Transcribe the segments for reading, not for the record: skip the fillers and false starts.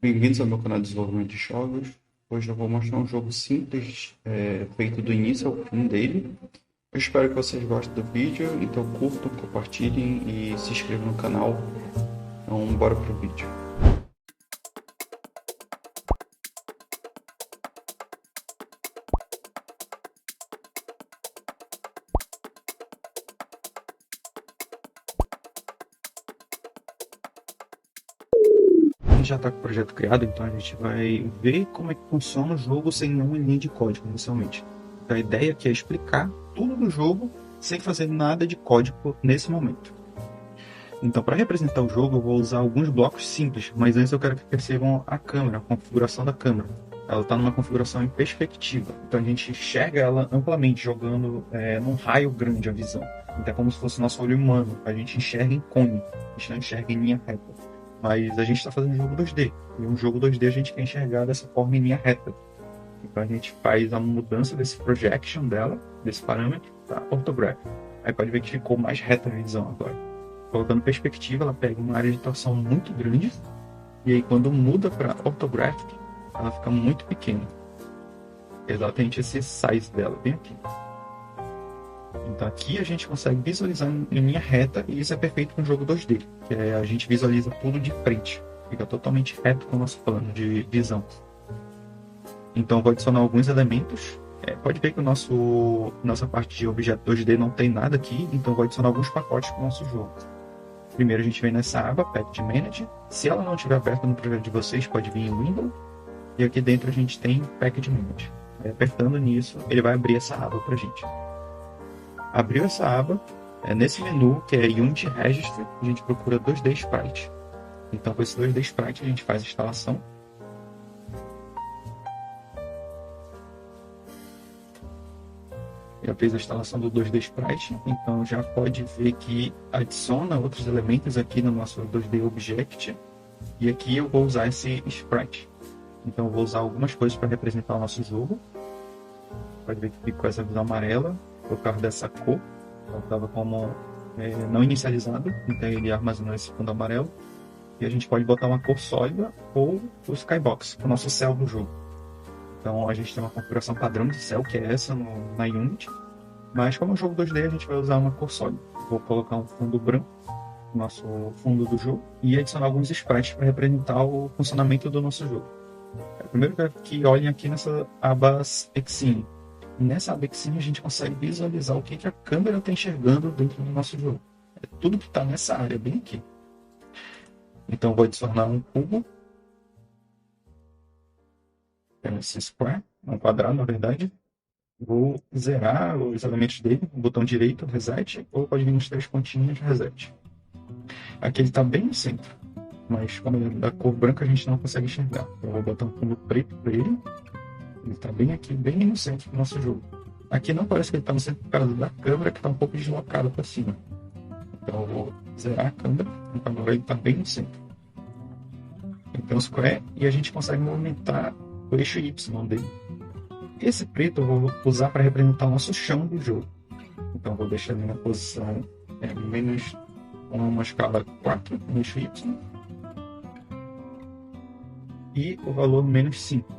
Bem-vindos ao meu canal de desenvolvimento de jogos. Hoje eu vou mostrar um jogo simples, feito do início ao fim dele. Eu espero que vocês gostem do vídeo, então curtam, compartilhem e se inscrevam no canal. Então, bora pro vídeo. A gente já está com o projeto criado, então a gente vai ver como é que funciona o jogo sem nenhuma linha de código inicialmente. Então, a ideia aqui é explicar tudo do jogo sem fazer nada de código nesse momento. Então, para representar o jogo, eu vou usar alguns blocos simples, mas antes eu quero que percebam a câmera, a configuração da câmera. Ela está numa configuração em perspectiva, então a gente enxerga ela amplamente, jogando num raio grande a visão. Então é como se fosse nosso olho humano, a gente enxerga em cone, a gente não enxerga em linha reta. Mas a gente está fazendo um jogo 2D, e um jogo 2D a gente quer enxergar dessa forma em linha reta. Então a gente faz a mudança desse projection dela, desse parâmetro, para orthographic. Aí pode ver que ficou mais reta a visão agora. Colocando perspectiva, ela pega uma área de atuação muito grande, e aí quando muda para orthographic, ela fica muito pequena. Exatamente esse size dela, bem aqui. Então aqui a gente consegue visualizar em linha reta, e isso é perfeito com o jogo 2D, que é a gente visualiza tudo de frente. Fica totalmente reto com o nosso plano de visão. Então vou adicionar alguns elementos. Pode ver que nossa parte de objeto 2D não tem nada aqui, então vou adicionar alguns pacotes para o nosso jogo. Primeiro a gente vem nessa aba, Package Manager. Se ela não estiver aberta no projeto de vocês, pode vir em Window. E aqui dentro a gente tem Package Manager. Aí, apertando nisso, ele vai abrir essa aba para a gente. Abriu essa aba, nesse menu, que é Unity Registry, a gente procura 2D Sprite. Então com esse 2D Sprite a gente faz a instalação. Já fez a instalação do 2D Sprite, então já pode ver que adiciona outros elementos aqui no nosso 2D Object, e aqui eu vou usar esse Sprite. Então eu vou usar algumas coisas para representar o nosso jogo. Pode ver que ficou essa visão amarela por causa dessa cor, ela estava como não inicializado, então ele armazenou esse fundo amarelo. E a gente pode botar uma cor sólida ou o Skybox, que é o nosso céu do jogo. Então a gente tem uma configuração padrão de céu, que é essa na Unity. Mas como é um jogo 2D, a gente vai usar uma cor sólida. Vou colocar um fundo branco, nosso fundo do jogo, e adicionar alguns sprites para representar o funcionamento do nosso jogo. Primeiro que olhem aqui nessa aba Xcene. Nessa aba Xcene a gente consegue visualizar o que a câmera está enxergando dentro do nosso jogo. É tudo que está nessa área, bem aqui. Então vou adicionar um cubo. Esse square, um quadrado na verdade. Vou zerar os elementos dele, o botão direito, reset, ou pode vir nos 3 pontinhos, reset. Aqui ele está bem no centro, mas como ele é da cor branca a gente não consegue enxergar. Eu vou botar um fundo preto para ele. Ele está bem aqui, bem no centro do nosso jogo. Aqui não parece que ele está no centro por causa da câmera, que está um pouco deslocada para cima. Então eu vou zerar a câmera, então agora ele está bem no centro. Então square, e a gente consegue movimentar o eixo Y dele. Esse preto eu vou usar para representar o nosso chão do jogo. Então vou deixar ele na posição menos uma escala 4 no eixo Y. E o valor menos 5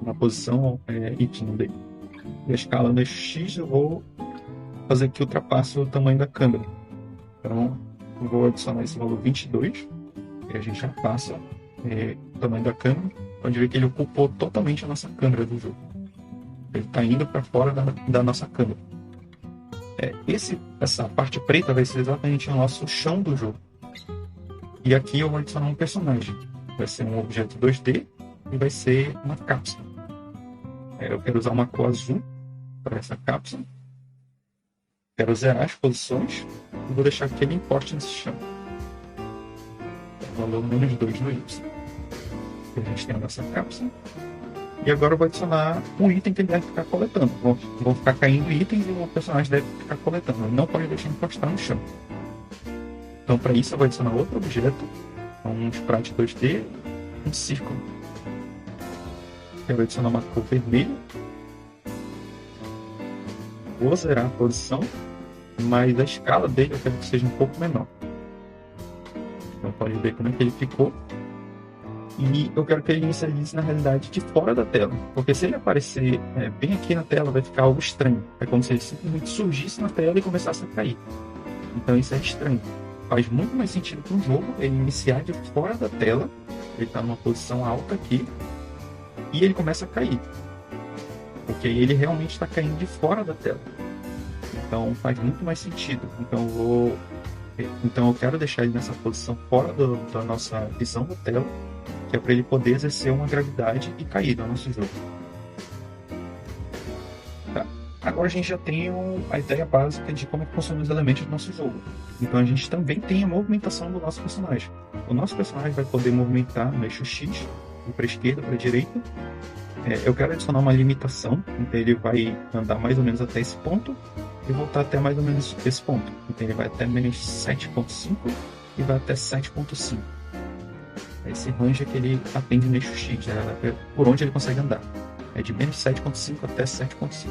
na posição Y dele. E a escala no eixo X eu vou fazer que ultrapasse o tamanho da câmera. Então eu vou adicionar esse valor 22. E a gente já passa o tamanho da câmera. Pode ver que ele ocupou totalmente a nossa câmera do jogo. Ele está indo para fora da nossa câmera. Essa parte preta vai ser exatamente o nosso chão do jogo. E aqui eu vou adicionar um personagem. Vai ser um objeto 2D e vai ser uma cápsula. Eu quero usar uma cor azul para essa cápsula. Quero zerar as posições e vou deixar que ele importe nesse chão. Valor menos 2 no Y. A gente tem a nossa cápsula. E agora eu vou adicionar um item que ele deve ficar coletando. Vão ficar caindo itens e o personagem deve ficar coletando. Ele não pode deixar encostar no chão. Então para isso eu vou adicionar outro objeto. Um sprite 2D, um círculo. Eu vou adicionar uma cor vermelha. Vou zerar a posição, mas a escala dele eu quero que seja um pouco menor. Então pode ver como é que ele ficou. E eu quero que ele inicialize na realidade de fora da tela. Porque se ele aparecer bem aqui na tela, vai ficar algo estranho. É como se ele simplesmente surgisse na tela e começasse a cair. Então isso é estranho. Faz muito mais sentido para um jogo ele iniciar de fora da tela. Ele está numa posição alta aqui. E ele começa a cair. Porque ele realmente está caindo de fora da tela. Então faz muito mais sentido. Então eu quero deixar ele nessa posição fora da nossa visão da tela, que é para ele poder exercer uma gravidade e cair no nosso jogo. Tá. Agora a gente já tem a ideia básica de como é que funcionam os elementos do nosso jogo. Então a gente também tem a movimentação do nosso personagem. O nosso personagem vai poder movimentar no eixo X, para a esquerda, para a direita. Eu quero adicionar uma limitação, então ele vai andar mais ou menos até esse ponto e voltar até mais ou menos esse ponto. Então ele vai até menos 7.5 e vai até 7.5. Esse range é que ele atende no eixo X, né? Por onde ele consegue andar. É de menos 7.5 até 7.5.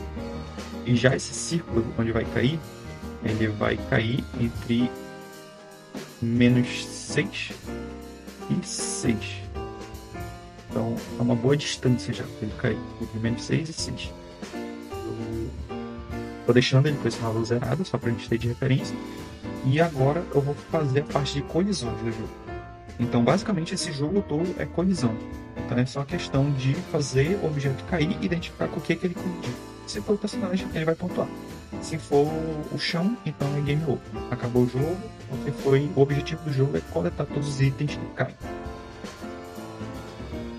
E já esse círculo onde vai cair, ele vai cair entre menos 6 e 6. Então é uma boa distância já para ele cair, entre menos 6 e 6. Estou deixando ele com esse valor zerado, só para a gente ter de referência. E agora eu vou fazer a parte de colisões do jogo. Então basicamente esse jogo todo é colisão. Então é só questão de fazer o objeto cair e identificar com o que ele colidiu. Se for o personagem, ele vai pontuar. Se for o chão, então é game over. Acabou o jogo, porque o objetivo do jogo é coletar todos os itens que caem.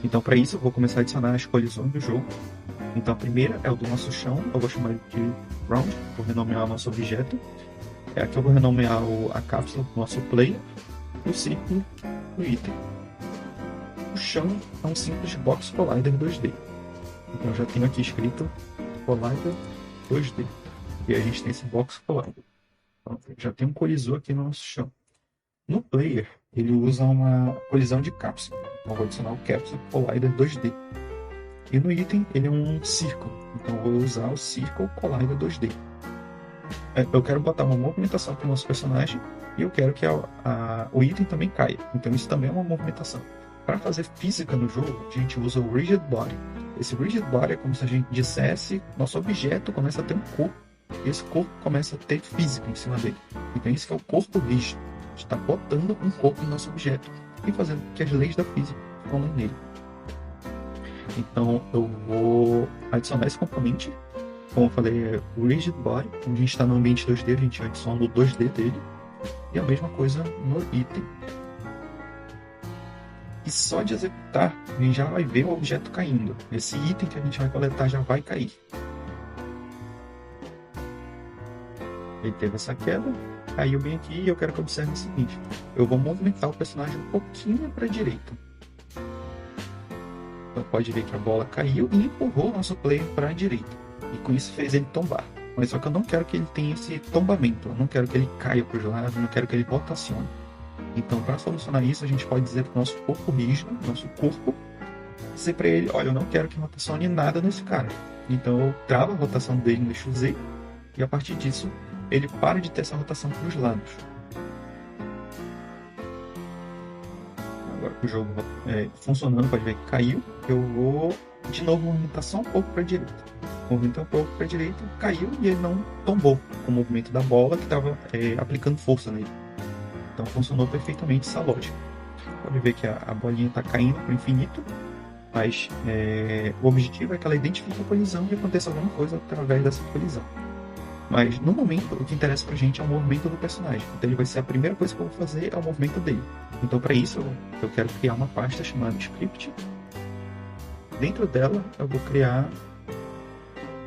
Então, para isso, eu vou começar a adicionar as colisões do jogo. Então, a primeira é o do nosso chão, eu vou chamar de round, vou renomear o nosso objeto. Aqui eu vou renomear a cápsula do nosso player, o círculo do item. O chão é um simples box collider 2D. Então, eu já tenho aqui escrito collider 2D. E a gente tem esse box collider. Então, já tem um colisor aqui no nosso chão. No player, ele usa uma colisão de cápsula. Então, eu vou adicionar o Capsule Collider 2D. E no item, ele é um círculo. Então, eu vou usar o Circle Collider 2D. Eu quero botar uma movimentação para o nosso personagem e eu quero que o item também caia. Então, isso também é uma movimentação. Para fazer física no jogo, a gente usa o Rigid Body. Esse Rigid Body é como se a gente dissesse nosso objeto começa a ter um corpo. E esse corpo começa a ter física em cima dele. Então, isso que é o corpo rígido. Está botando um corpo no nosso objeto e fazendo que as leis da física falem nele. Então eu vou adicionar esse componente, como eu falei, é o Rigid Body. Como a gente está no ambiente 2D, a gente adiciona o 2D dele e a mesma coisa no item. E só de executar, a gente já vai ver o objeto caindo. Esse item que a gente vai coletar já vai cair. Ele teve essa queda. Caiu bem aqui e eu quero que observe o seguinte. Eu vou movimentar o personagem um pouquinho para a direita. Então pode ver que a bola caiu e empurrou o nosso player para a direita. E com isso fez ele tombar. Mas só que eu não quero que ele tenha esse tombamento. Eu não quero que ele caia para os lados, eu não quero que ele rotacione. Então para solucionar isso, a gente pode dizer para o nosso corpo rígido, nosso corpo, dizer para ele, olha, eu não quero que rotacione nada nesse cara. Então eu travo a rotação dele no eixo Z e a partir disso ele para de ter essa rotação para os lados. Agora que o jogo funcionando, pode ver que caiu. Eu vou de novo movimentar só um pouco para a direita. Movimentar um pouco para a direita, caiu e ele não tombou com o movimento da bola que estava aplicando força nele. Então funcionou perfeitamente essa lógica. Pode ver que a bolinha está caindo para o infinito, mas o objetivo é que ela identifique a colisão e aconteça alguma coisa através dessa colisão. Mas no momento, o que interessa pra gente é o movimento do personagem. Então ele vai ser a primeira coisa que eu vou fazer é o movimento dele. Então para isso eu quero criar uma pasta chamada script. Dentro dela eu vou criar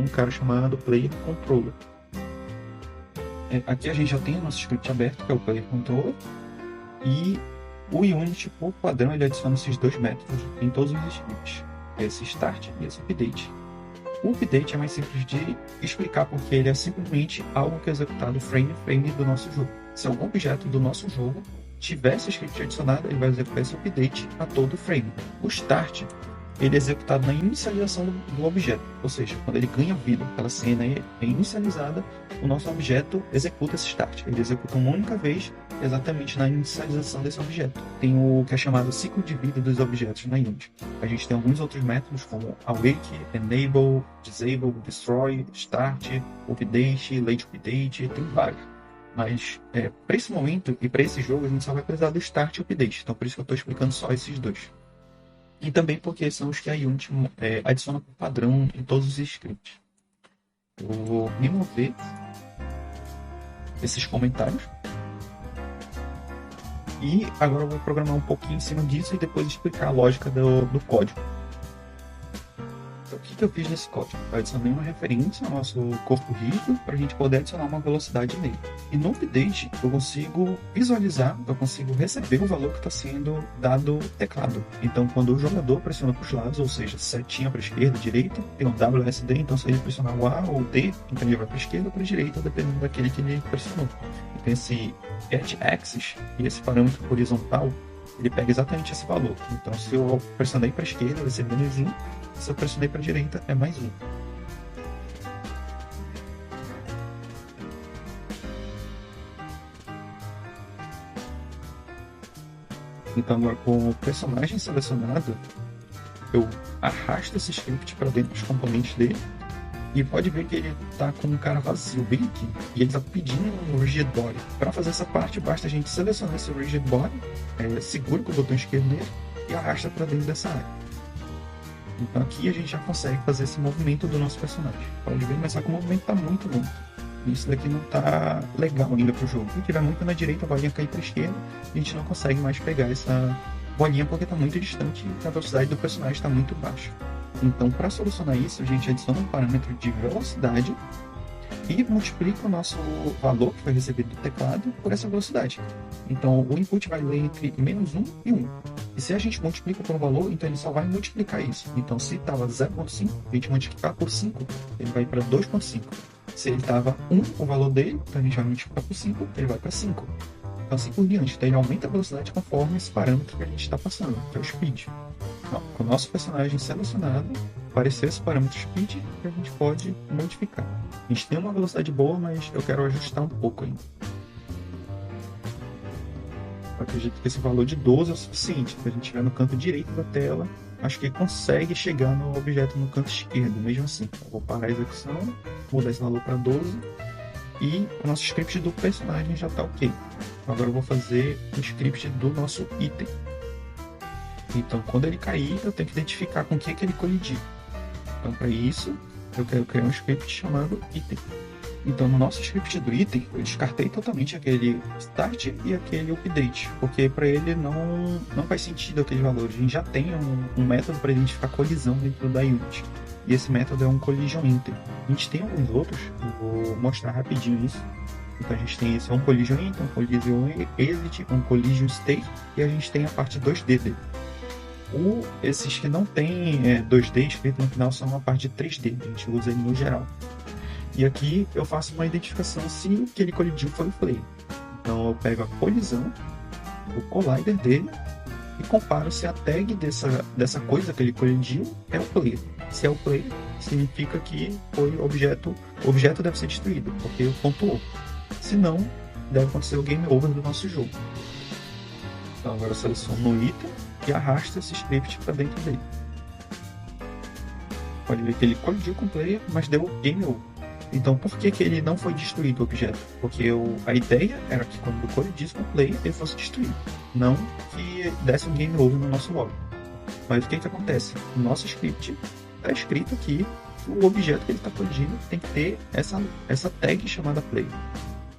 um cara chamado player controller. Aqui a gente já tem o nosso script aberto, que é o player controller. E o Unity, por padrão, ele adiciona esses dois métodos em todos os scripts. Esse start e esse update. O update é mais simples de explicar porque ele é simplesmente algo que é executado frame a frame do nosso jogo. Se algum objeto do nosso jogo tiver esse script adicionado, ele vai executar esse update a todo frame. O start, ele é executado na inicialização do objeto, ou seja, quando ele ganha vida, aquela cena é inicializada, o nosso objeto executa esse start. Ele executa uma única vez exatamente na inicialização desse objeto. Tem o que é chamado ciclo de vida dos objetos na Unity. A gente tem alguns outros métodos como awake, enable, disable, destroy, start, update, late update, tem vários. Mas para esse momento e para esse jogo a gente só vai precisar do start e update. Então por isso que eu estou explicando só esses dois. E também porque são os que a Unity adiciona por padrão em todos os scripts. Eu vou remover esses comentários. E agora eu vou programar um pouquinho em cima disso e depois explicar a lógica do código. Então, o que eu fiz nesse código? Eu adicionei uma referência ao nosso corpo rígido para a gente poder adicionar uma velocidade nele. E no update eu consigo visualizar, eu consigo receber o valor que está sendo dado no teclado. Então, quando o jogador pressiona para os lados, ou seja, setinha para a esquerda, direita, tem um WSD, então se ele pressionar o A ou o D, então ele vai para a esquerda ou para a direita, dependendo daquele que ele pressionou. Então, esse edge axis e esse parâmetro horizontal, ele pega exatamente esse valor. Então, se eu pressionei para a esquerda, vai ser menos 1. Se eu pressionei para a direita, é mais 1. Então, agora com o personagem selecionado, eu arrasto esse script para dentro dos componentes dele. E pode ver que ele está com um cara vazio bem aqui. E ele está pedindo um rigid body. Para fazer essa parte, basta a gente selecionar esse rigid body, segura com o botão esquerdo nele e arrasta para dentro dessa área. Então aqui a gente já consegue fazer esse movimento do nosso personagem. Pode ver, mas só que o movimento está muito lento. Isso daqui não está legal ainda para o jogo. Se tiver muito na direita, a bolinha cair para a esquerda, a gente não consegue mais pegar essa bolinha porque está muito distante e a velocidade do personagem está muito baixa. Então, para solucionar isso, a gente adiciona um parâmetro de velocidade e multiplica o nosso valor que vai receber do teclado por essa velocidade. Então, o input vai ler entre menos 1 e 1. E se a gente multiplica por um valor, então ele só vai multiplicar isso. Então, se estava 0.5, a gente multiplicar por 5, ele vai para 2.5. Se ele estava 1, o valor dele, então a gente vai multiplicar por 5, ele vai para 5. Então, assim por diante. Então, ele aumenta a velocidade conforme esse parâmetro que a gente está passando, que é o speed. Então, com o nosso personagem selecionado, apareceu esse parâmetro speed que a gente pode modificar. A gente tem uma velocidade boa, mas eu quero ajustar um pouco ainda. Eu acredito que esse valor de 12 é o suficiente. Se a gente estiver no canto direito da tela, acho que consegue chegar no objeto no canto esquerdo, mesmo assim. Eu vou parar a execução, mudar esse valor para 12 e o nosso script do personagem já está ok. Agora eu vou fazer o script do nosso item. Então, quando ele cair, eu tenho que identificar com o que ele colidiu. Então, para isso, eu quero criar um script chamado item. Então, no nosso script do item, eu descartei totalmente aquele start e aquele update, porque para ele não faz sentido aquele valor. A gente já tem um método para identificar colisão dentro da Unity. E esse método é um collision enter. A gente tem alguns outros, eu vou mostrar rapidinho isso. Então a gente tem esse collision enter, um collision exit, um collision state e a gente tem a parte 2D dele. Esses que não tem 2D escrito no final são uma parte 3D, a gente usa ele no geral. E aqui eu faço uma identificação se o que ele colidiu foi o player. Então eu pego a colisão, o collider dele e comparo se a tag dessa coisa que ele colidiu é o player. Se é o player, significa que foi o objeto deve ser destruído, porque pontuou. Se não, deve acontecer o game over do nosso jogo. Então agora eu seleciono o item e arrasta esse script para dentro dele. Pode ver que ele colidiu com o player, mas deu game over. Então, por que ele não foi destruído o objeto? Porque a ideia era que quando colidisse com o player, ele fosse destruído. Não que desse um game over no nosso log. Mas o que acontece? No nosso script está escrito que o objeto que ele está colidindo tem que ter essa tag chamada player.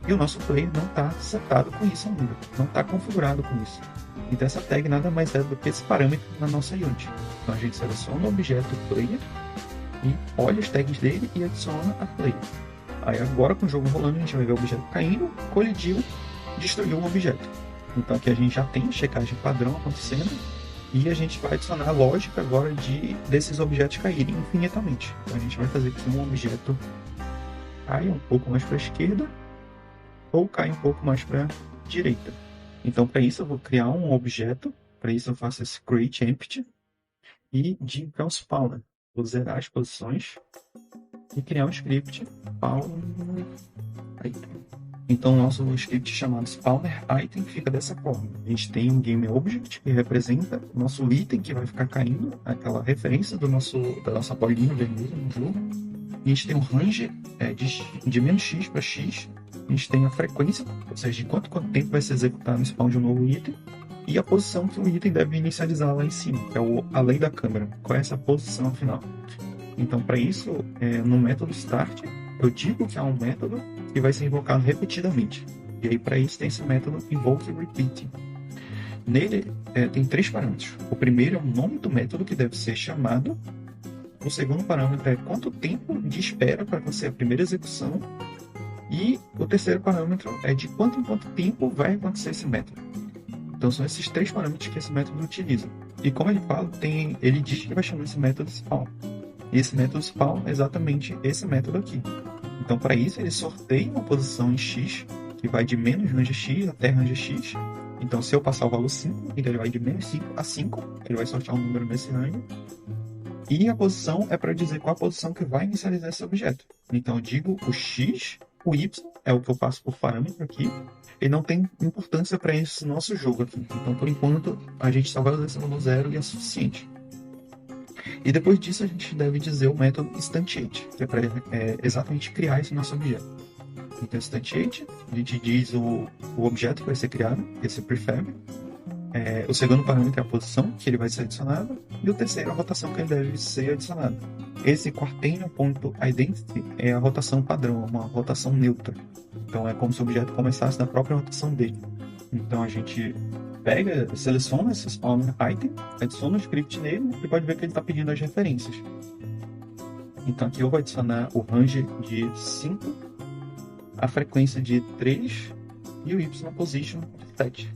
E o nosso player não está setado com isso ainda. Não está configurado com isso. Então essa tag nada mais é do que esse parâmetro na nossa Unity. Então a gente seleciona o objeto player e olha os tags dele e adiciona a player. Aí agora com o jogo rolando a gente vai ver o objeto caindo, colidiu, destruiu um objeto. Então aqui a gente já tem a checagem padrão acontecendo e a gente vai adicionar a lógica agora desses objetos caírem infinitamente. Então a gente vai fazer que um objeto caia um pouco mais para a esquerda ou caia um pouco mais para a direita. Então para isso eu vou criar um objeto, para isso eu faço esse create empty e de spawner. Vou zerar as posições e criar um script Então, o nosso script chamado spawner item fica dessa forma. A gente tem um game object que representa o nosso item que vai ficar caindo, aquela referência da nossa bolinha vermelha no jogo. A gente tem um range de menos x para x. A gente tem a frequência, ou seja, de quanto tempo vai se executar no spawn de um novo item. E a posição que o item deve inicializar lá em cima, que é a lei da câmera. Qual é essa posição final? Então, para isso, no método start, eu digo que há um método que vai ser invocado repetidamente. E aí, para isso, tem esse método invoke repeating. Nele, tem 3 parâmetros. O primeiro é o nome do método que deve ser chamado. O segundo parâmetro é quanto tempo de espera para acontecer a primeira execução. E o terceiro parâmetro é de quanto em quanto tempo vai acontecer esse método. Então, são esses 3 parâmetros que esse método utiliza. E como ele fala, ele diz que vai chamar esse método spawn. E esse método spawn é exatamente esse método aqui. Então, para isso, ele sorteia uma posição em x, que vai de menos range x até range x. Então, se eu passar o valor 5, ele vai de menos 5 a 5. Ele vai sortear um número nesse range. E a posição é para dizer qual a posição que vai inicializar esse objeto. Então, eu digo o x, o y, é o que eu passo por parâmetro aqui. Ele não tem importância para esse nosso jogo aqui. Então, por enquanto, a gente só vai usar esse valor 0 e é suficiente. E depois disso a gente deve dizer o método instantiate, que é para exatamente criar esse nosso objeto. Então, instantiate, a gente diz o objeto que vai ser criado, esse prefab. O segundo parâmetro é a posição que ele vai ser adicionado. E o terceiro é a rotação que ele deve ser adicionado. Esse quarteino.identity é a rotação padrão, uma rotação neutra. Então, é como se o objeto começasse na própria rotação dele. Então, a gente seleciona esse spawner item, adiciona o script nele e pode ver que ele está pedindo as referências. Então aqui eu vou adicionar o range de 5, a frequência de 3 e o y position de 7.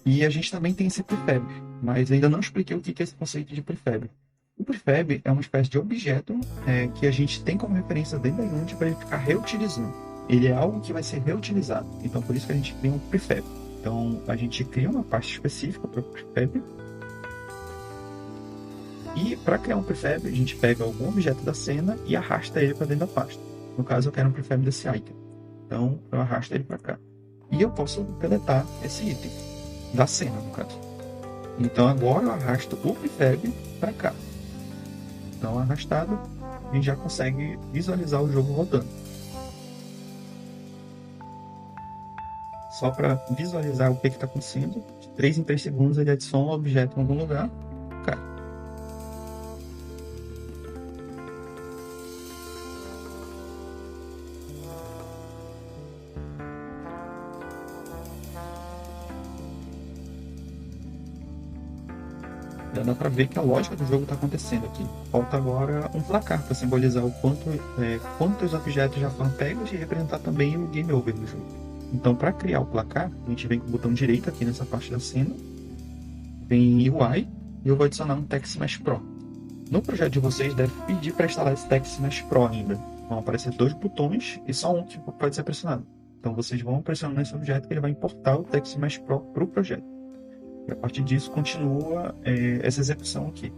E a gente também tem esse prefab, mas ainda não expliquei o que é esse conceito de prefab. O prefab é uma espécie de objeto que a gente tem como referência dentro da Unity para ele ficar reutilizando. Ele é algo que vai ser reutilizado, então por isso que a gente cria um prefab. Então, a gente cria uma parte específica para o prefab. E para criar um prefab, a gente pega algum objeto da cena e arrasta ele para dentro da pasta. No caso, eu quero um prefab desse item. Então, eu arrasto ele para cá. E eu posso deletar esse item da cena, no caso. Então, agora eu arrasto o prefab para cá. Então, arrastado, a gente já consegue visualizar o jogo rodando. Só para visualizar o que está acontecendo, de 3 em 3 segundos ele adiciona um objeto em algum lugar, cai. Já dá para ver que a lógica do jogo está acontecendo aqui. Falta agora um placar para simbolizar o quantos objetos já foram pegos e representar também o game over do jogo. Então, para criar o placar, a gente vem com o botão direito aqui nessa parte da cena, vem UI, e eu vou adicionar um Text Mesh Pro. No projeto de vocês, deve pedir para instalar esse Text Mesh Pro ainda. Vão aparecer 2 botões e só um que pode ser pressionado. Então, vocês vão pressionar nesse objeto que ele vai importar o Text Mesh Pro para o projeto. E a partir disso, continua essa execução aqui.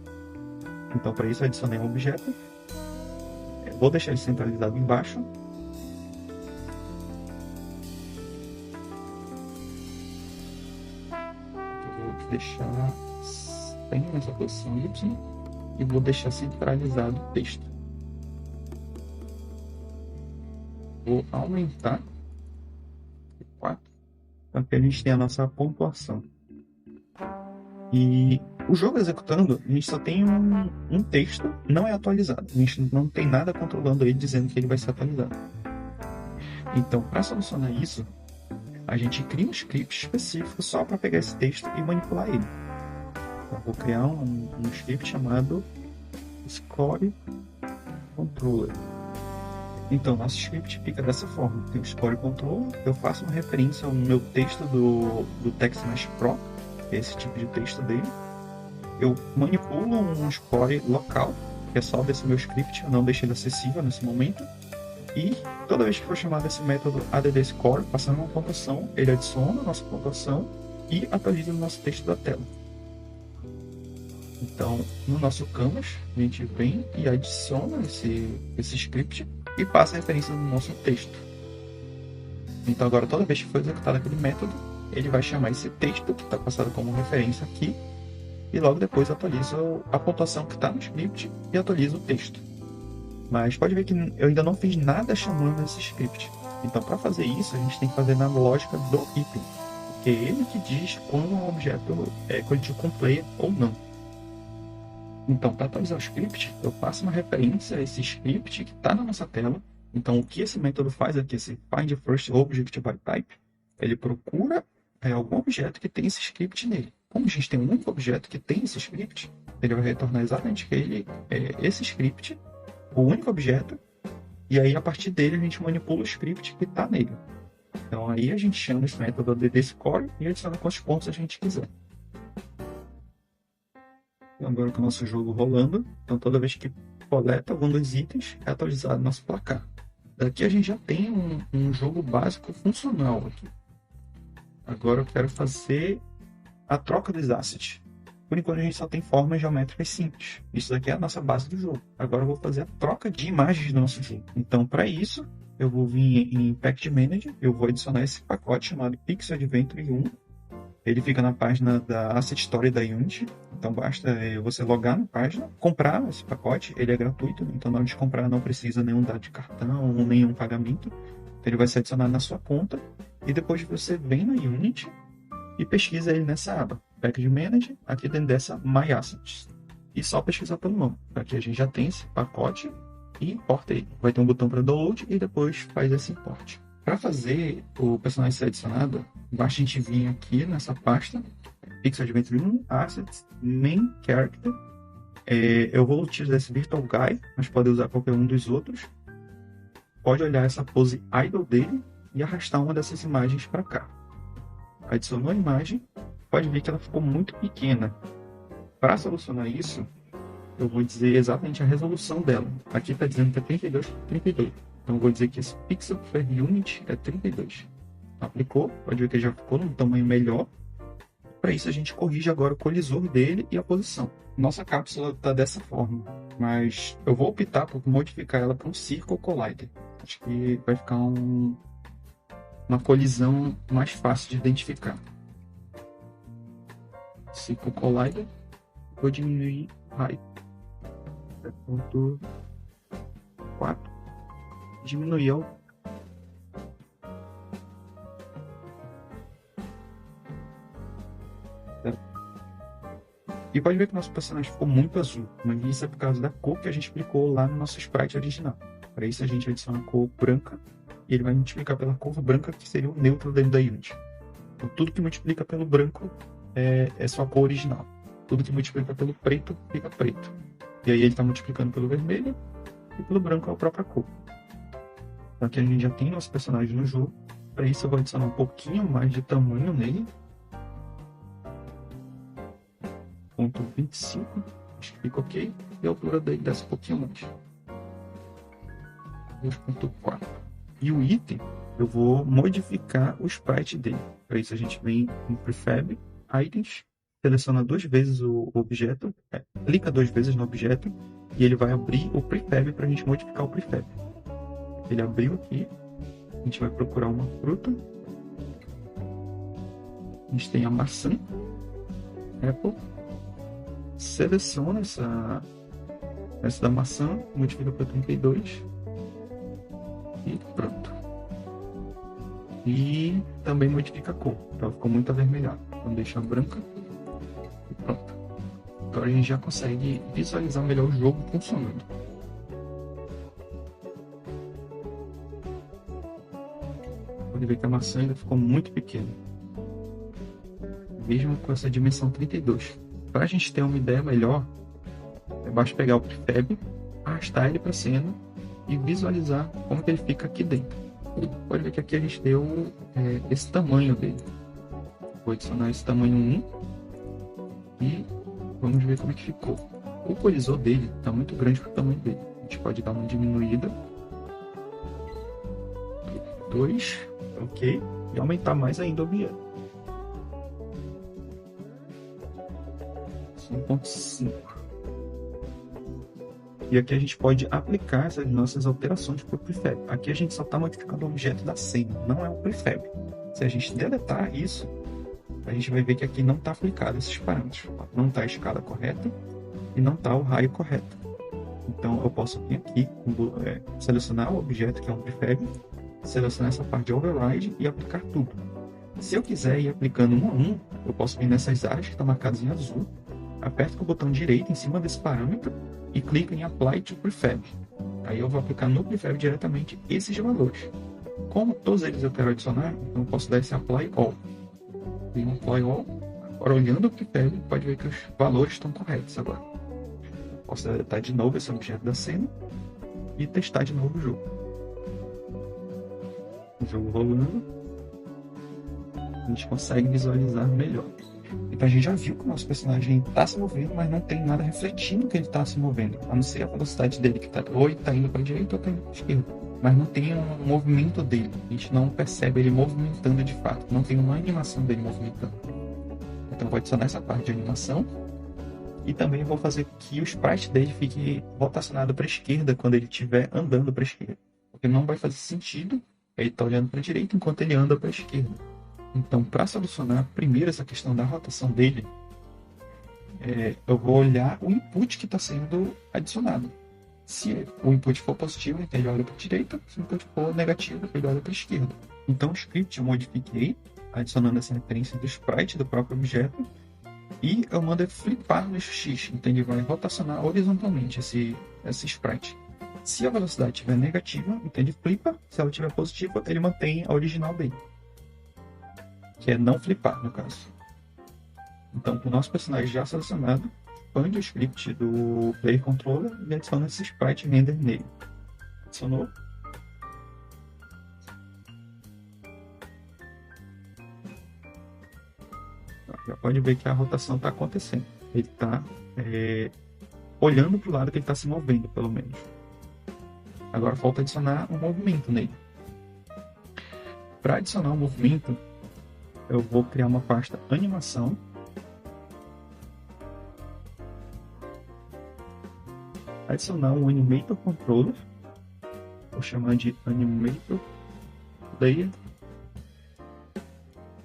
Então, para isso, eu adicionei um objeto. Vou deixar ele centralizado embaixo. Deixar sem essa posição Y e vou deixar centralizado o texto. Vou aumentar 4 para que a gente tenha a nossa pontuação. E o jogo executando, a gente só tem um texto, não é atualizado. A gente não tem nada controlando ele dizendo que ele vai ser atualizado. Então, para solucionar isso, a gente cria um script específico só para pegar esse texto e manipular ele. Então, vou criar um script chamado Score Controller. Então, nosso script fica dessa forma. Tem o Score Controller, eu faço uma referência ao meu texto do Text Mesh Pro, que é esse tipo de texto dele. Eu manipulo um score local, que é só desse meu script, eu não deixo ele acessível nesse momento. E toda vez que for chamado esse método addScore, passando uma pontuação, ele adiciona a nossa pontuação e atualiza o nosso texto da tela. Então, no nosso canvas, a gente vem e adiciona esse script e passa a referência no nosso texto. Então agora toda vez que for executado aquele método, ele vai chamar esse texto que está passado como referência aqui e logo depois atualiza a pontuação que está no script e atualiza o texto. Mas pode ver que eu ainda não fiz nada chamando esse script. Então para fazer isso a gente tem que fazer na lógica do item, porque é ele que diz quando um objeto é coletivo com player ou não. Então para atualizar o script, eu passo uma referência a esse script que está na nossa tela. Então, o que esse método faz é que esse find first object by type, ele procura algum objeto que tem esse script nele. Como a gente tem um único objeto que tem esse script, ele vai retornar exatamente esse script, o único objeto, e aí a partir dele a gente manipula o script que está nele. Então, aí a gente chama esse método de score e adiciona quantos pontos a gente quiser. Agora com o nosso jogo rolando, então toda vez que coleta algum dos itens, é atualizado nosso placar. Daqui a gente já tem um jogo básico funcional aqui. Agora eu quero fazer a troca dos assets. Por enquanto a gente só tem formas geométricas simples. Isso daqui é a nossa base do jogo. Agora eu vou fazer a troca de imagens do nosso jogo. Então para isso, eu vou vir em Package Manager, eu vou adicionar esse pacote chamado Pixel Adventure 1. Ele fica na página da Asset Story da Unity. Então basta você logar na página, comprar esse pacote, ele é gratuito, então na hora de comprar não precisa nenhum dado de cartão ou nenhum pagamento. Então, ele vai ser adicionado na sua conta e depois você vem na Unity e pesquisa ele nessa aba, Package Manager, aqui dentro dessa My Assets. E só pesquisar pelo nome. Aqui a gente já tem esse pacote e importa ele. Vai ter um botão para download e depois faz esse import. Para fazer o personagem ser adicionado, basta a gente vir aqui nessa pasta, Pixel Adventure 1, Assets, Main Character. Eu vou utilizar esse Virtual Guy, mas pode usar qualquer um dos outros. Pode olhar essa pose idle dele e arrastar uma dessas imagens para cá. Adicionou a imagem, pode ver que ela ficou muito pequena. Para solucionar isso, eu vou dizer exatamente a resolução dela. Aqui está dizendo que é 32 por 32. Então eu vou dizer que esse pixel per unit é 32. Aplicou, pode ver que já ficou num tamanho melhor. Para isso a gente corrige agora o colisor dele e a posição. Nossa cápsula está dessa forma, mas eu vou optar por modificar ela para um Circle Collider. Acho que vai ficar uma colisão mais fácil de identificar. Circle Collider, vou diminuir height 0.4, diminuir o e pode ver que o nosso personagem ficou muito azul, mas isso é por causa da cor que a gente aplicou lá no nosso sprite original. Para isso a gente adiciona a cor branca e ele vai multiplicar pela cor branca, que seria o neutro dentro da Unity. Então tudo que multiplica pelo branco é sua cor original. Tudo que multiplica pelo preto fica preto. E aí ele está multiplicando pelo vermelho e pelo branco é a própria cor. Então aqui a gente já tem nosso personagem no jogo. Para isso eu vou adicionar um pouquinho mais de tamanho nele. 0.25, acho que fica ok. E a altura dele desce um pouquinho mais. 2.4. E o item, eu vou modificar o sprite dele. Para isso a gente vem em Prefab, Items, seleciona duas vezes o objeto, clica duas vezes no objeto e ele vai abrir o Prefab para a gente modificar o Prefab. Ele abriu aqui, a gente vai procurar uma fruta. A gente tem a maçã, Apple. Seleciona essa da maçã, modifica para 32 e pronto. E também modifica a cor, então ficou muito avermelhado. Então deixa branca e pronto. Agora a gente já consegue visualizar melhor o jogo funcionando. Pode ver que a maçã ainda ficou muito pequena, mesmo com essa dimensão 32. Para a gente ter uma ideia melhor, basta pegar o prefab, arrastar ele para a cena e visualizar como que ele fica aqui dentro. Pode ver que aqui a gente deu esse tamanho dele. Vou adicionar esse tamanho 1 e vamos ver como é que ficou. O colisor dele está muito grande para o tamanho dele. A gente pode dar uma diminuída. 2, ok, e aumentar mais ainda o objeto. 5.5. E aqui a gente pode aplicar essas nossas alterações para o prefab. Aqui a gente só está modificando o objeto da cena, não é o prefab. Se a gente deletar isso, a gente vai ver que aqui não está aplicado esses parâmetros. Não está a escala correta e não está o raio correto. Então eu posso vir aqui, selecionar o objeto que é um prefab, selecionar essa parte de override e aplicar tudo. Se eu quiser ir aplicando um a um, eu posso vir nessas áreas que estão marcadas em azul, aperto com o botão direito em cima desse parâmetro e clico em Apply to Prefab. Aí eu vou aplicar no prefab diretamente esses valores. Como todos eles eu quero adicionar, então eu posso dar esse Apply All. Em Apply All, agora olhando o prefab, pode ver que os valores estão corretos agora. Posso deletar de novo esse objeto da cena e testar de novo o jogo. O jogo rolando, a gente consegue visualizar melhor. Então a gente já viu que o nosso personagem está se movendo, mas não tem nada refletindo que ele está se movendo, a não ser a velocidade dele, que ou ele está indo para a direita ou está indo para a esquerda. Mas não tem um movimento dele, a gente não percebe ele movimentando de fato, não tem uma animação dele movimentando. Então eu vou adicionar essa parte de animação e também vou fazer que o sprite dele fique rotacionado para a esquerda quando ele estiver andando para a esquerda, porque não vai fazer sentido ele estar olhando para a direita enquanto ele anda para a esquerda. Então, para solucionar primeiro essa questão da rotação dele, eu vou olhar o input que está sendo adicionado. Se o input for positivo, então ele olha para a direita. Se o input for negativo, ele olha para a esquerda. Então, o script eu modifiquei, adicionando essa referência do sprite do próprio objeto, e eu mando ele flipar no X. Então, ele vai rotacionar horizontalmente esse sprite. Se a velocidade estiver negativa, então ele flipa. Se ela estiver positiva, ele mantém a original dele, que é não flipar, no caso. Então, o nosso personagem já selecionado, expande o script do Player Controller e adiciona esse sprite render nele. Adicionou. Já pode ver que a rotação está acontecendo. Ele está olhando para o lado que ele está se movendo, pelo menos. Agora falta adicionar um movimento nele. Para adicionar um movimento, eu vou criar uma pasta animação. Adicionar um Animator Controller. Vou chamar de Animator Player.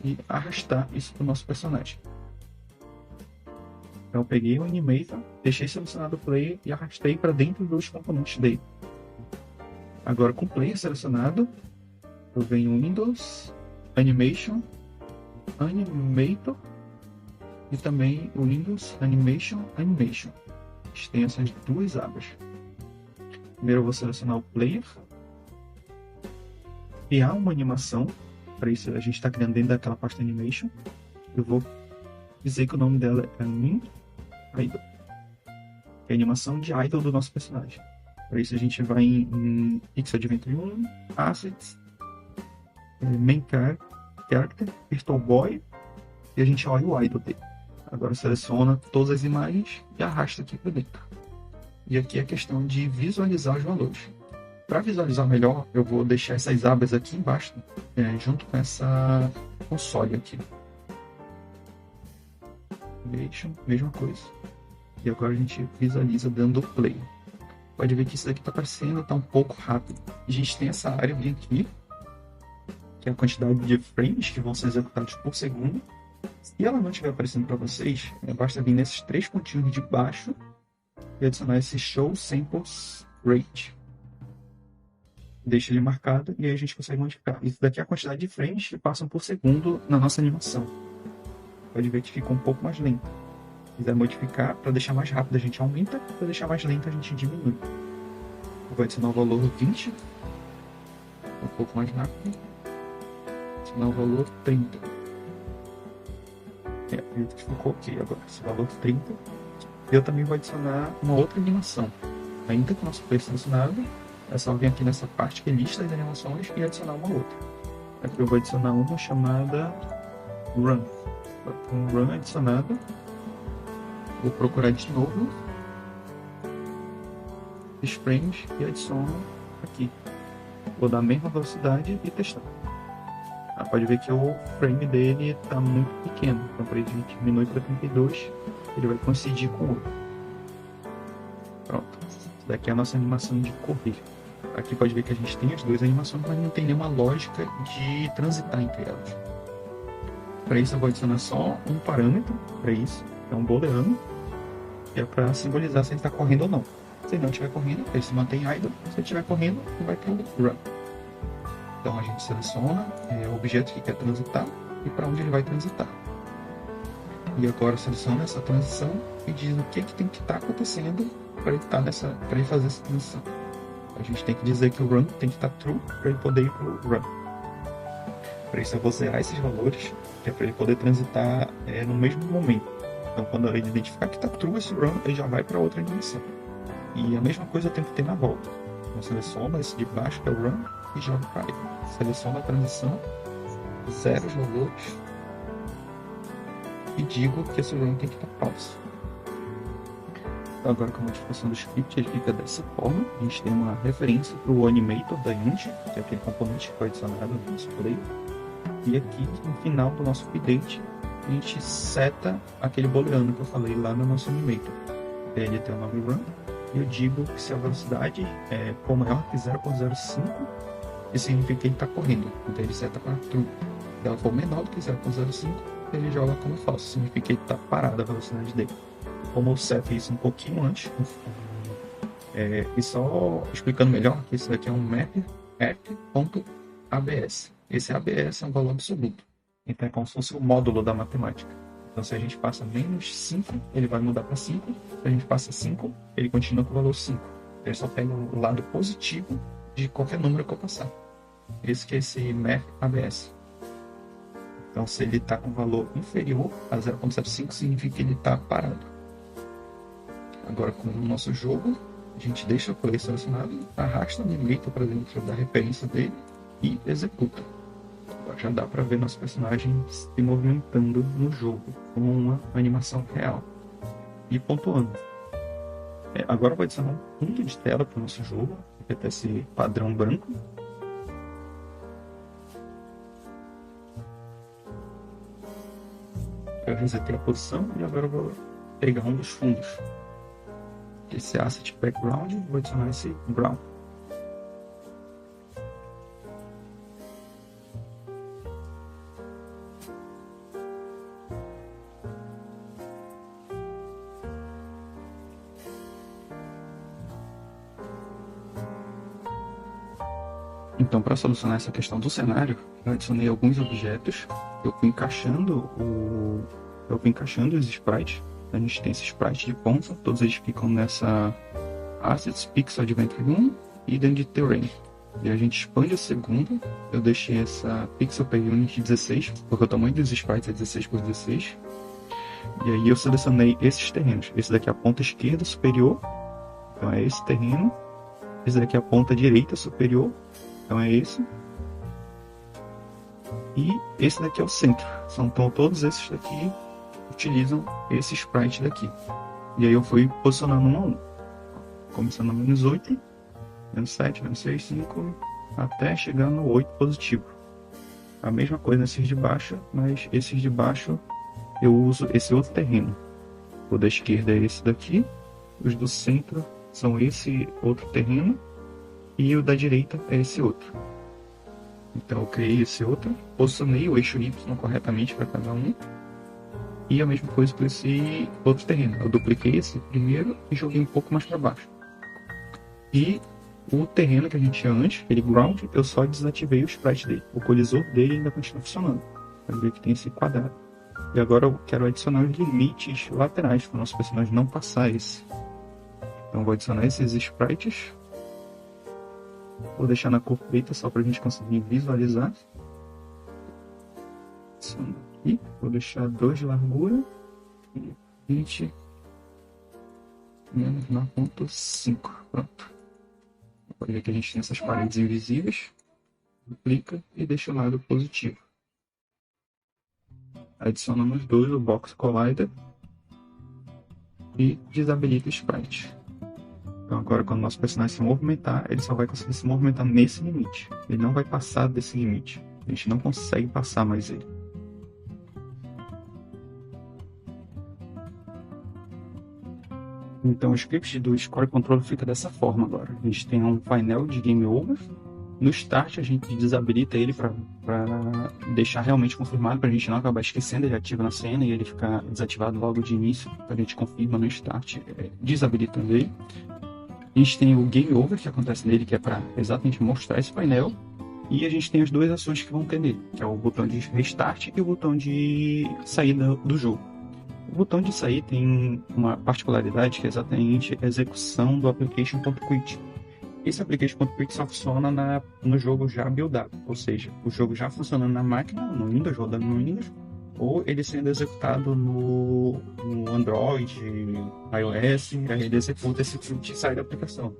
E arrastar isso para o nosso personagem. Então eu peguei o Animator, deixei selecionado o Player e arrastei para dentro dos componentes dele. Agora com o Player selecionado, eu venho Windows, Animation, Animator e também o Windows Animation. A gente tem essas duas abas. Primeiro eu vou selecionar o Player, criar uma animação. Para isso a gente está criando dentro daquela pasta Animation. Eu vou dizer que o nome dela é Min Idol, que é a animação de idol do nosso personagem. Para isso a gente vai em Pixel Adventure 1, Assets, Main Character, Virtual Boy, e a gente olha o idol dele. Agora seleciona todas as imagens e arrasta aqui para dentro. E aqui é a questão de visualizar os valores. Para visualizar melhor, eu vou deixar essas abas aqui embaixo, junto com essa console aqui. Mesma coisa. E agora a gente visualiza dando play. Pode ver que isso daqui está aparecendo, está um pouco rápido. A gente tem essa área bem aqui, que é a quantidade de frames que vão ser executados por segundo. Se ela não estiver aparecendo para vocês, basta vir nesses três pontinhos de baixo e adicionar esse Show Samples Rate. Deixa ele marcado e aí a gente consegue modificar. Isso daqui é a quantidade de frames que passam por segundo na nossa animação. Pode ver que ficou um pouco mais lento. Se quiser modificar, para deixar mais rápido a gente aumenta, para deixar mais lento a gente diminui. Eu vou adicionar o valor 20, um pouco mais rápido. Adicionar o valor 30. Acredito que ficou ok agora. Esse valor 30. Eu também vou adicionar uma outra animação. Ainda com o nosso preço selecionado, é só vir aqui nessa parte que lista as animações e adicionar uma outra. Aqui eu vou adicionar uma chamada Run. Com Run adicionado, vou procurar de novo os frames e adiciono aqui. Vou dar a mesma velocidade e testar. Pode ver que o frame dele está muito pequeno, então para ele a gente diminui para 32, ele vai coincidir com o outro. Pronto. daqui é a nossa animação de correr. Aqui pode ver que a gente tem as duas animações, mas não tem nenhuma lógica de transitar entre elas. Para isso eu vou adicionar só um parâmetro para isso, que é um booleano, que é para simbolizar se ele está correndo ou não. Se ele não estiver correndo, ele se mantém idle. Se ele estiver correndo, ele vai para o run. Então a gente seleciona o objeto que quer transitar e para onde ele vai transitar. E agora seleciona essa transição e diz o que tem que estar acontecendo para ele fazer essa transição. A gente tem que dizer que o run tem que estar true para ele poder ir para o run. Para isso eu vou zerar esses valores, que é para ele poder transitar no mesmo momento. Então quando ele identificar que está true esse run, ele já vai para outra dimensão. E a mesma coisa tem que ter na volta. Então seleciona esse de baixo, que é o run, e joga para ele. Seleciona a transição, zero os valores e digo que esse run tem que estar falso. Então, agora com a modificação do script, ele fica dessa forma. A gente tem uma referência para o animator da Unity, que é aquele componente que foi adicionado no nosso play. E aqui no final do nosso update, a gente seta aquele booleano que eu falei lá no nosso animator. Ele tem o nome run. E eu digo que se a velocidade for maior que 0.05, isso significa que ele está correndo. Então ele seta para true. Se ela for menor do que 0.05, ele joga como falso. Significa que ele está parado a velocidade dele. Como eu seto isso um pouquinho antes, e só explicando melhor, que isso daqui é um mapper app.abs. Esse ABS é um valor absoluto. Então é como se fosse o módulo da matemática. Então se a gente passa menos 5, ele vai mudar para 5. Se a gente passa 5, ele continua com o valor 5. Ele só pega o lado positivo de qualquer número que eu passar. Esse que é esse map ABS. Então se ele está com valor inferior a 0.75, significa que ele está parado. Agora com o nosso jogo, a gente deixa o play selecionado, arrasta o animator para dentro da referência dele e executa. Agora já dá para ver nosso personagem se movimentando no jogo com uma animação real. E pontuando. Agora eu vou adicionar um fundo de tela para o nosso jogo, que é esse padrão branco. Eu resetei a posição e agora eu vou pegar um dos fundos. Esse asset background, vou adicionar esse brown. Então, para solucionar essa questão do cenário, eu adicionei alguns objetos. Eu fui encaixando os sprites. A gente tem esse sprite de ponta, todos eles ficam nessa Assets Pixel Adventure 1 e dentro de Terrain. E a gente expande a segunda, eu deixei essa Pixel per Unit 16, porque o tamanho dos sprites é 16 por 16. E aí eu selecionei esses terrenos. Esse daqui é a ponta esquerda superior, então é esse terreno. Esse daqui é a ponta direita superior, então é esse. E esse daqui é o centro. Então todos esses daqui utilizam esse sprite daqui. E aí eu fui posicionando um a um. Começando no menos 8, menos 7, menos 6, 5, até chegar no 8 positivo. A mesma coisa nesses de baixo, mas esses de baixo eu uso esse outro terreno. O da esquerda é esse daqui, os do centro são esse outro terreno e o da direita é esse outro. Então eu criei esse outro, posicionei o eixo Y corretamente para cada um. E a mesma coisa para esse outro terreno. Eu dupliquei esse primeiro e joguei um pouco mais para baixo. E o terreno que a gente tinha antes, aquele ground, eu só desativei o sprite dele. O colisor dele ainda continua funcionando. Vai ver que tem esse quadrado. E agora eu quero adicionar os limites laterais para o nosso personagem não passar esse. Então eu vou adicionar esses sprites. Vou deixar na cor preta só para a gente conseguir visualizar. Adiciono aqui. Vou deixar 2 de largura e 20 menos 9.5. Pronto. Pode ver que a gente tem essas paredes invisíveis. Duplica e deixa o lado positivo. Adicionamos 2 o Box Collider e desabilita o sprite. Então agora quando o nosso personagem se movimentar, ele só vai conseguir se movimentar nesse limite. Ele não vai passar desse limite. A gente não consegue passar mais ele. Então o script do Score Controller fica dessa forma agora. A gente tem um painel de Game Over. No Start a gente desabilita ele para deixar realmente confirmado, para a gente não acabar esquecendo, ele ativa na cena e ele ficar desativado logo de início. A gente confirma no Start, desabilitando ele. A gente tem o Game Over que acontece nele, que é para exatamente mostrar esse painel. E a gente tem as duas ações que vão ter nele, que é o botão de Restart e o botão de saída do jogo. O botão de sair tem uma particularidade que é exatamente a execução do application.quit. Esse application.quit só funciona no jogo já buildado, ou seja, o jogo já funcionando na máquina, no Windows, rodando no Windows, ou ele sendo executado no Android, iOS, aí ele executa esse script e sai da aplicação.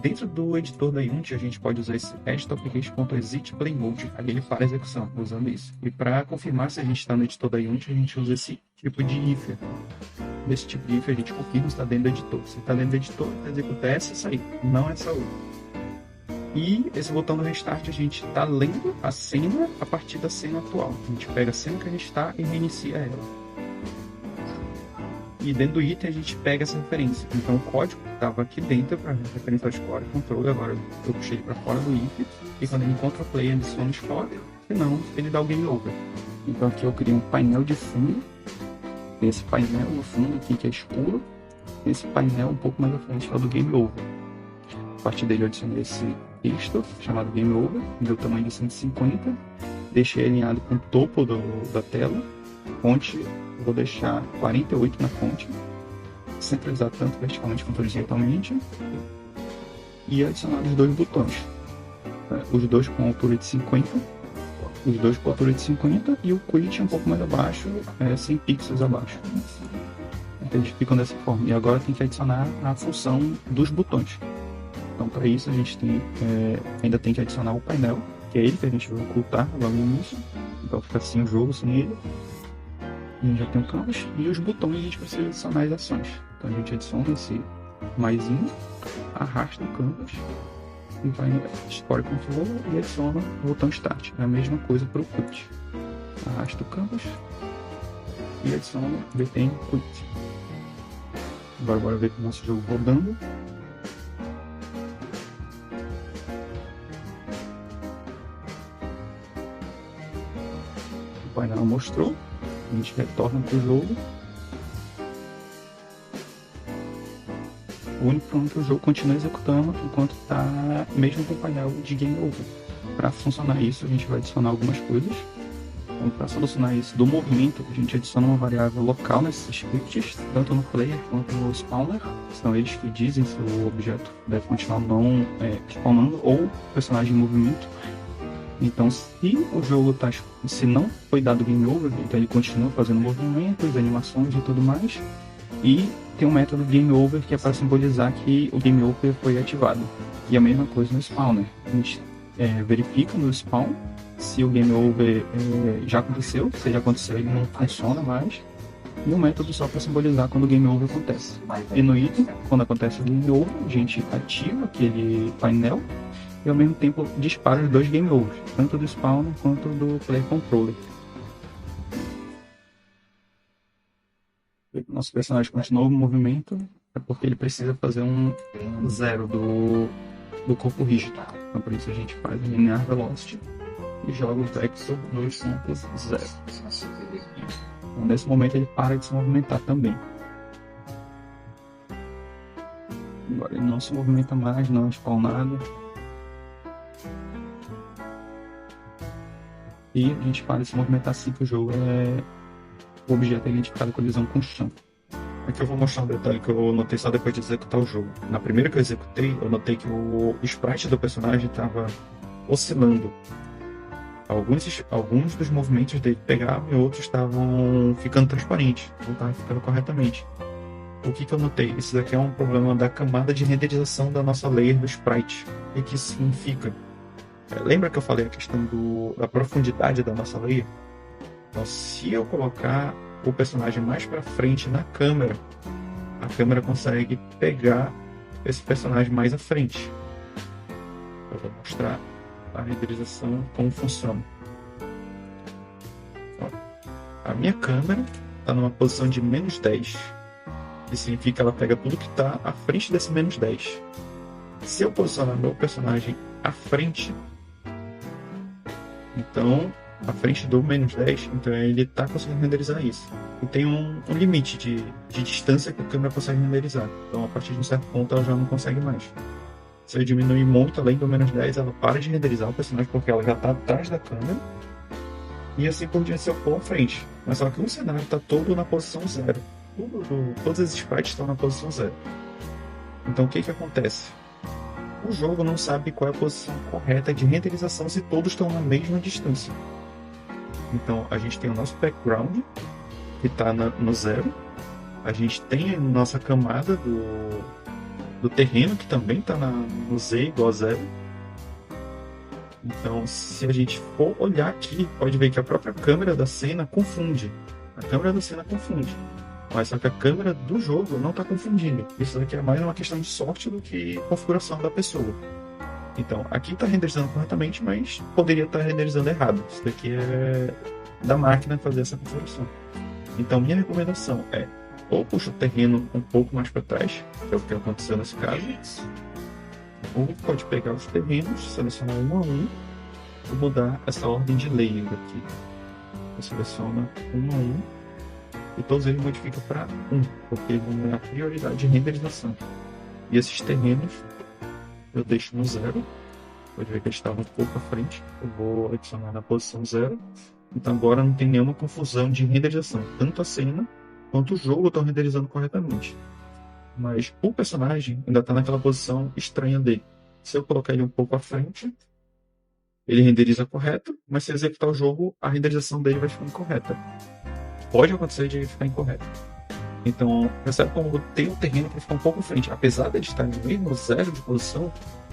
Dentro do editor da Unity, a gente pode usar esse application.exit play mode, aí ele para a execução, usando isso. E para confirmar se a gente está no editor da Unity, a gente usa esse tipo de if. Desse tipo de if a gente confirma se está dentro do editor. Se está dentro do editor, executa essa e sair, não essa outra. E esse botão do restart, a gente está lendo a cena a partir da cena atual. A gente pega a cena que a gente está e reinicia ela. E dentro do item a gente pega essa referência. Então o código estava aqui dentro para referência ao score controle, agora eu puxei ele para fora do if. E quando ele encontra o play, ele adiciona o score, senão ele dá o game over. Então aqui eu criei um painel de fundo. Tem esse painel no fundo aqui que é escuro. Esse painel um pouco mais à frente é o do game over. A partir dele eu adicionei esse texto chamado game over, meu tamanho de 150. Deixei alinhado com o topo da tela. Fonte, eu vou deixar 48 na fonte, centralizar tanto verticalmente quanto horizontalmente, e adicionar os dois botões, os dois com altura de 50, os dois com altura de 50 e o quit um pouco mais abaixo, 100 pixels abaixo. Então eles ficam dessa forma. E agora tem que adicionar a função dos botões. Então para isso a gente ainda tem que adicionar o painel, que é ele que a gente vai ocultar logo no início. Então fica assim o jogo sem ele. A gente já tem o canvas e os botões a gente precisa adicionar as ações. Então a gente adiciona esse maisinho, arrasta o canvas e vai no Score Controller e adiciona o botão Start. É a mesma coisa para o quit. Arrasta o canvas e adiciona o btn quit. Agora bora ver o nosso jogo rodando. O painel mostrou. A gente retorna para o jogo. O único problema é que o jogo continua executando enquanto está mesmo com o painel de Game Over. Para funcionar isso, a gente vai adicionar algumas coisas. Então, para solucionar isso do movimento, a gente adiciona uma variável local nesses scripts, tanto no player quanto no spawner. São eles que dizem se o objeto deve continuar não spawnando ou o personagem em movimento. Então, se o jogo se não foi dado game over, então ele continua fazendo movimentos, animações e tudo mais. E tem um método game over que é para simbolizar que o game over foi ativado. E a mesma coisa no spawner. A gente verifica no spawn se o game over já aconteceu. Se já aconteceu, ele não funciona mais. E um método só para simbolizar quando o game over acontece. E no item, quando acontece o game over, a gente ativa aquele painel e ao mesmo tempo dispara os dois game overs, tanto do spawner quanto do player controller. Nosso personagem continua o movimento, é porque ele precisa fazer um zero do corpo rígido. Então por isso a gente faz o linear velocity e joga o vector 2.0. Então, nesse momento ele para de se movimentar também. Agora ele não se movimenta mais, não spawn nada. E a gente para de se movimentar assim que o jogo o objeto é identificado com colisão com o chão. Aqui eu vou mostrar um detalhe que eu notei só depois de executar o jogo. Na primeira que eu executei, eu notei que o sprite do personagem estava oscilando. Alguns dos movimentos dele pegavam e outros estavam ficando transparentes, não estavam ficando corretamente. O que eu notei? Isso daqui é um problema da camada de renderização da nossa layer do sprite. O que isso significa? Lembra que eu falei a questão da profundidade da nossa layer? Então, se eu colocar o personagem mais para frente na câmera, a câmera consegue pegar esse personagem mais à frente. Eu vou mostrar a renderização, como funciona. A minha câmera está numa posição de -10. Isso significa que ela pega tudo que está à frente desse menos 10. Se eu posicionar meu personagem à frente, então, à frente do menos 10, então ele está conseguindo renderizar isso. E tem um limite de distância que a câmera consegue renderizar. Então, a partir de um certo ponto, ela já não consegue mais. Se eu diminuir muito além do menos 10, ela para de renderizar o personagem porque ela já está atrás da câmera. E assim por diante se eu for à frente. Mas só que o cenário está todo na posição 0. Todos esses sprites estão na posição 0. Então o que acontece? O jogo não sabe qual é a posição correta de renderização se todos estão na mesma distância. Então a gente tem o nosso background, que está no 0. A gente tem a nossa camada do terreno, que também está no Z igual a 0. Então, se a gente for olhar aqui, pode ver que a própria câmera da cena confunde. A câmera da cena confunde. Mas só que a câmera do jogo não está confundindo. Isso daqui é mais uma questão de sorte do que configuração da pessoa. Então, aqui está renderizando corretamente, mas poderia estar renderizando errado. Isso daqui é da máquina fazer essa configuração. Então, minha recomendação é ou puxa o terreno um pouco mais para trás, que é o que aconteceu nesse caso, ou pode pegar os terrenos, selecionar um a um e mudar essa ordem de layer aqui. Você seleciona um a um e todos eles modificam para 1, porque eles vão dar prioridade de renderização. E esses terrenos eu deixo no 0. Pode ver que eles estavam um pouco à frente. Eu vou adicionar na posição 0. Então agora não tem nenhuma confusão de renderização. Tanto a cena quanto o jogo estão renderizando corretamente. Mas o personagem ainda está naquela posição estranha dele. Se eu colocar ele um pouco à frente, ele renderiza correto, mas se eu executar o jogo, a renderização dele vai ficar incorreta. Pode acontecer de ficar incorreto. Então, percebe como tem um terreno que fica um pouco à frente. Apesar de ele estar no mesmo 0 de posição,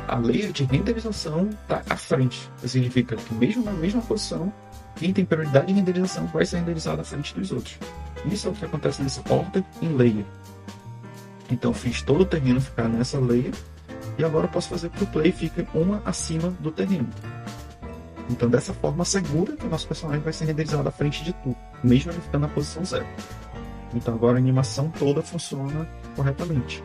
a layer de renderização está à frente. Isso significa que mesmo na mesma posição, quem tem prioridade de renderização vai ser renderizado à frente dos outros. Isso é o que acontece nesse order em layer. Então fiz todo o terreno ficar nessa layer e agora eu posso fazer que o play fique uma acima do terreno. Então dessa forma segura que o nosso personagem vai ser renderizado à frente de tudo, mesmo ele ficando na posição 0. Então agora a animação toda funciona corretamente.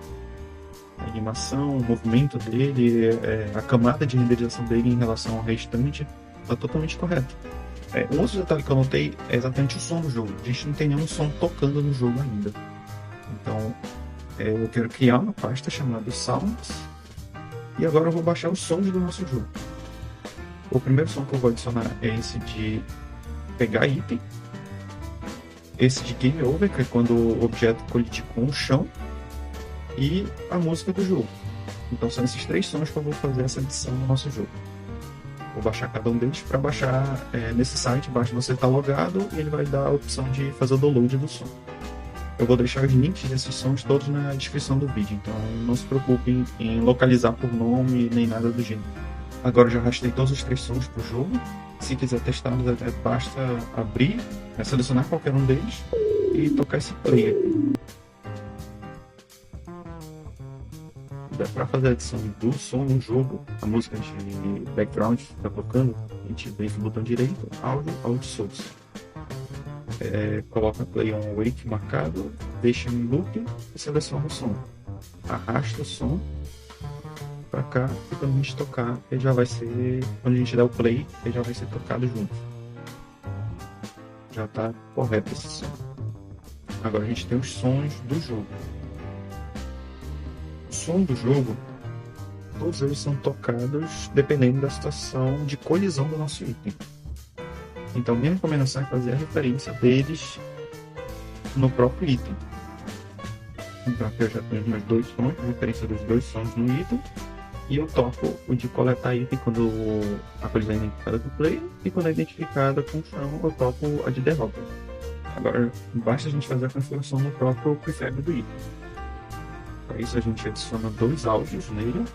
A animação, o movimento dele, a camada de renderização dele em relação ao restante está totalmente correto. Um outro detalhe que eu notei é exatamente o som do jogo. A gente não tem nenhum som tocando no jogo ainda. Então eu quero criar uma pasta chamada Sounds e agora eu vou baixar os sons do nosso jogo. O primeiro som que eu vou adicionar é esse de pegar item, esse de Game Over, que é quando o objeto colide com o chão, e a música do jogo. Então são esses 3 sons que eu vou fazer essa edição no nosso jogo. Vou baixar cada um deles. Para baixar nesse site, basta você estar logado e ele vai dar a opção de fazer o download do som. Eu vou deixar os links desses sons todos na descrição do vídeo, então não se preocupem em localizar por nome nem nada do gênero. Agora eu já arrastei todos os 3 sons para o jogo. Se quiser testá-los, basta abrir, selecionar qualquer um deles e tocar esse play aqui. Para fazer a edição do som no jogo, a música de background que está tocando, a gente vem com o botão direito, áudio source. Coloca play on wake marcado, deixa em loop e seleciona o som. Arrasta o som para cá e quando a gente tocar, ele já vai ser, quando a gente der o play, ele já vai ser tocado junto. Já está correto esse som. Agora a gente tem os sons do jogo. O som do jogo, todos eles são tocados dependendo da situação de colisão do nosso item. Então minha recomendação é fazer a referência deles no próprio item. Então aqui eu já tenho os meus 2 sons, a referência dos 2 sons no item. E eu toco o de coletar item quando a colisão é identificada com o player, e quando é identificada com o chão, eu toco a de derrota. Agora, basta a gente fazer a configuração no próprio prefab do item. Para isso a gente adiciona 2 áudios nele.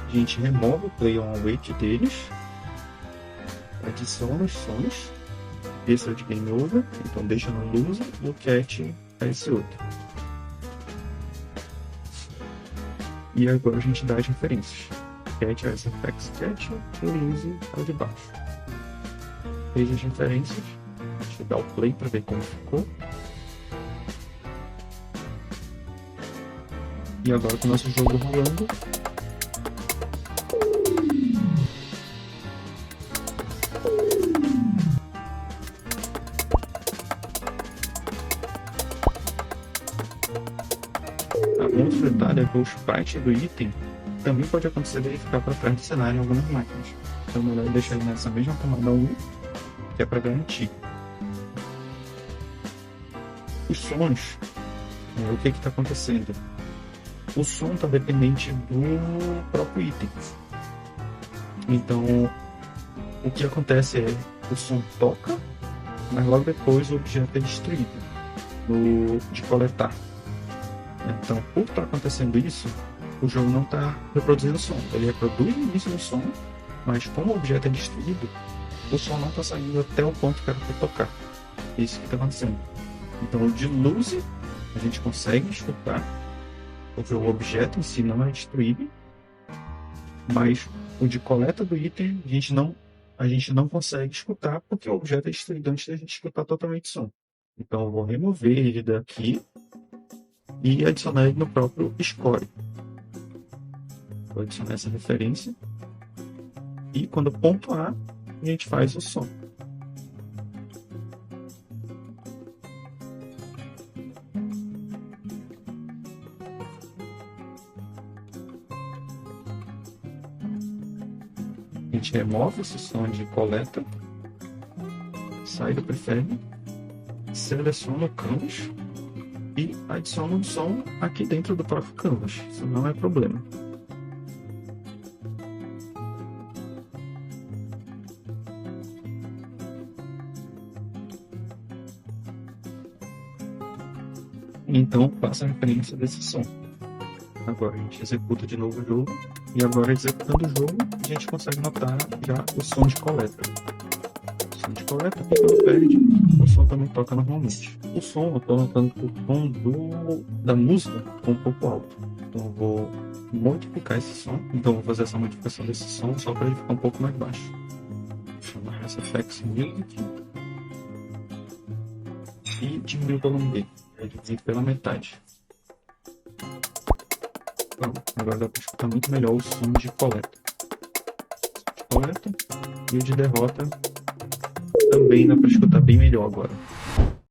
A gente remove o play on await deles, adiciona os sons. Esse é o de Game Over, então deixa no loser e o cat é esse outro. E agora a gente dá as referências. Cat é SFX Cat e o Lose é o de baixo. Veja as referências. Deixa eu dar o play para ver como ficou. E agora com o nosso jogo rolando, a outra detalhe é que o sprite do item também pode acontecer dele ficar para trás do cenário em algumas máquinas. Então é melhor deixar ele nessa mesma camada 1, que é para garantir. Os sons, o que está acontecendo? O som está dependente do próprio item. Então, o que acontece é o som toca, mas logo depois o objeto é destruído de coletar. Então, por estar acontecendo isso, o jogo não está reproduzindo o som. Ele reproduz o início do som, mas como o objeto é destruído, o som não está saindo até o ponto que era para tocar. É isso que está acontecendo. Então, o de lose a gente consegue escutar, porque o objeto em si não é destruído, mas o de coleta do item a gente não consegue escutar porque o objeto é destruído antes da gente escutar totalmente o som. Então eu vou remover ele daqui e adicionar ele no próprio score. Vou adicionar essa referência e quando pontuar a gente faz o som. A gente remove esse som de coleta, sai do prefere, seleciona o canvas e adiciona um som aqui dentro do próprio canvas. Isso não é problema. Então passa a referência desse som. Agora a gente executa de novo o jogo e agora executando o jogo a gente consegue notar já o som de coleta. O som de coleta, aqui quando perde, o som também toca normalmente. O som eu estou notando que o tom da música ficou um pouco alto. Então eu vou modificar esse som. Então eu vou fazer essa modificação desse som só para ele ficar um pouco mais baixo. Vou chamar SFX Music e diminuir o volume dele. Dividir pela metade. Pronto, agora dá para escutar muito melhor o som de coleta. E o de derrota também dá para escutar bem melhor agora.